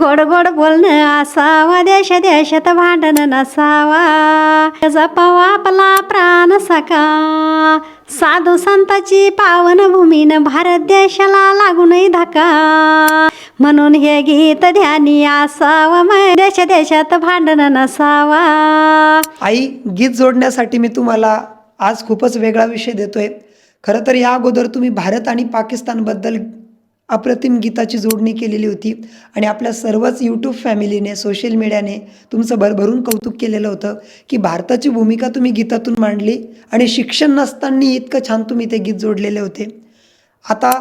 गोड गोड बोलणं असावा, देश देशात भांडण नसावा, जपावा आपला प्राण सखा, साधू संताची पावन भूमीन भारत देशाला लागू नये धक्का, म्हणून हे गीत ध्यानी असावं, देश देशात भांडण नसावा. आई, गीत जोडण्यासाठी मी तुम्हाला आज खूपच वेगळा विषय देतोय. खरं तर या अगोदर तुम्ही भारत आणि पाकिस्तानबद्दल अप्रतिम गीताची जोडणी केलेली होती आणि आपल्या सर्वच यूट्यूब फॅमिलीने, सोशल मीडियाने तुमचं भरभरून कौतुक केलेलं होतं की भारताची भूमिका तुम्ही गीतातून मांडली आणि शिक्षण नसताना इतकं छान तुम्ही ते गीत जोडलेले होते. आता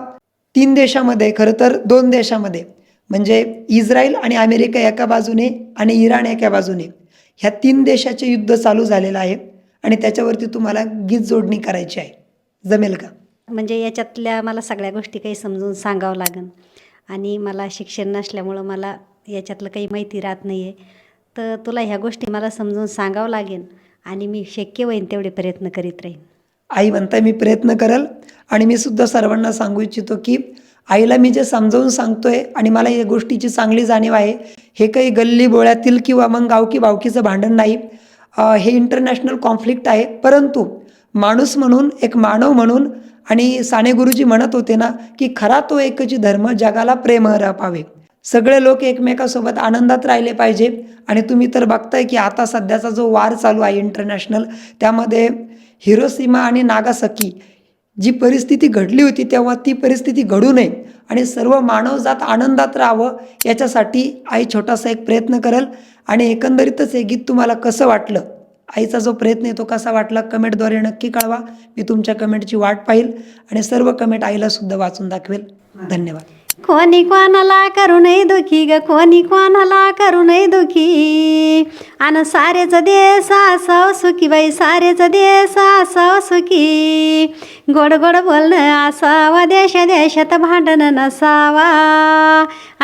3 देशामध्ये, खरं तर 2 देशामध्ये म्हणजे इस्रायल आणि अमेरिका एका बाजूने आणि इराण एका बाजूने, ह्या 3 देशाचे युद्ध चालू झालेलं आहे आणि त्याच्यावरती तुम्हाला गीत जोडणी करायची आहे. जमेल का? म्हणजे याच्यातल्या मला सगळ्या गोष्टी काही समजून सांगावं लागेल आणि मला शिक्षण नसल्यामुळं मला याच्यातलं काही माहिती राहत नाही आहे, तर तुला ह्या गोष्टी मला समजून सांगावं लागेल आणि मी शक्य होईन तेवढे प्रयत्न करीत राहीन. आई म्हणताय मी प्रयत्न करेल आणि मी सुद्धा सर्वांना सांगू इच्छितो की आईला मी जे समजावून सांगतोय आणि मला या गोष्टीची चांगली जाणीव आहे, हे काही गल्ली बोळ्यातील किंवा मग गावकी भावकीचं भांडण नाही. हे इंटरनॅशनल कॉन्फ्लिक्ट आहे. परंतु माणूस म्हणून, एक मानव म्हणून, आणि साने गुरुजी म्हणत होते ना की खरा तो एकची धर्म जगाला प्रेम पावे. सगळे लोक एकमेकासोबत आनंदात राहिले पाहिजे. आणि तुम्ही तर बघताय की आता सध्याचा जो वार चालू आहे इंटरनॅशनल, त्यामध्ये हिरोशिमा आणि नागासाकी जी परिस्थिती घडली होती तेव्हा ती परिस्थिती घडू नये आणि सर्व मानवजात आनंदात राहावं, याच्यासाठी आई छोटासा एक प्रयत्न करेल. आणि एकंदरीतच हे गीत तुम्हाला कसं वाटलं, आईचा जो प्रयत्न आहे तो कसा वाटला, कमेंटद्वारे नक्की कळवा. मी तुमच्या कमेंटची वाट पाहिल आणि सर्व कमेंट आईला सुद्धा वाचून दाखवेल. धन्यवाद. कोणी कोणाला करू नये दुखी ग, कोणी कोणाला करू नये दुखी, आणि सारेच देश असावं सुखी बाई, सारेच देश असावं सुखी, गोड गोड बोलणं असावं, देश देशात भांडण नसावा,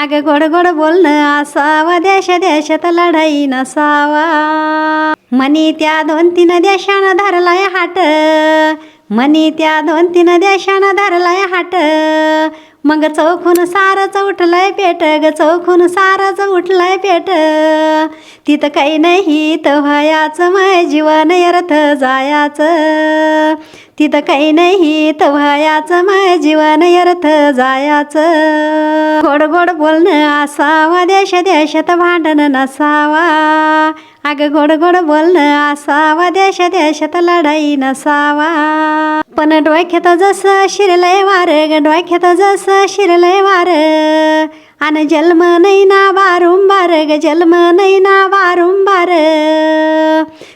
अगं गोड गोड बोलणं असावं, देश देशात लढाई नसावा, मनी त्या 2-3 देशानं धरलाय हाट, मनी त्या 2-3 देशानं धरलाय हाट, मग चौखून सारच उठलाय पेट ग, चौखून सारच उठलाय पेट, तिथं काही नाही तर व्हायाचं मय जीवन अर्थ जायाचं, तिथं काही नाही तर व्हायाचं मय जीवन अर्थ जायाचं, गोड गोड बोलणं असावं, देश देशात भांडण नसावा, अगं गोड गोड बोलणं असावं, देश देशात लढाई नसावा, पण डोक्यात जसं शिरलंय वार ग, डोक्यात जसं शिरलंय वार, आणि जन्म नाही ना वारंवार ग, जन्म नाही ना वारंवार,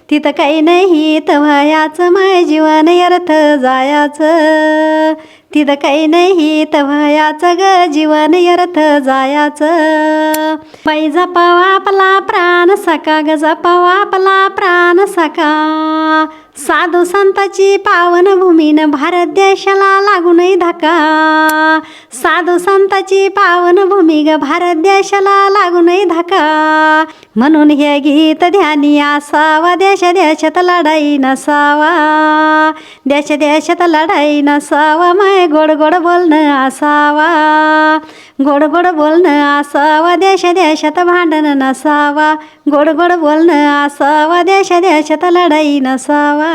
तिथं काही नाही तर व्हायाचं मय जीवन अर्थ जायाचं, तिथं काही नाही तर व्हायाचं ग जीवन अर्थ जायाचं, बाई जपावा आपला प्राण सखा ग, जपावा आपला प्राण सखा, साधू संताची पावन भूमीन भारत देशाला लागू नये धक्का, साधू संताची पावन भूमी ग, भारत देशाला लागू नये धक्का, म्हणून हे गीत ध्यानी असावा, देश देशात लढाई नसावा, देश देशात लढाई नसावा, मय गोड गोड बोलणं असावा, गोड गोड बोलणं असावा, देश देशात भांडण नसावा, गोड गोड बोलणं असावा, देश देशात लढाई नसावा.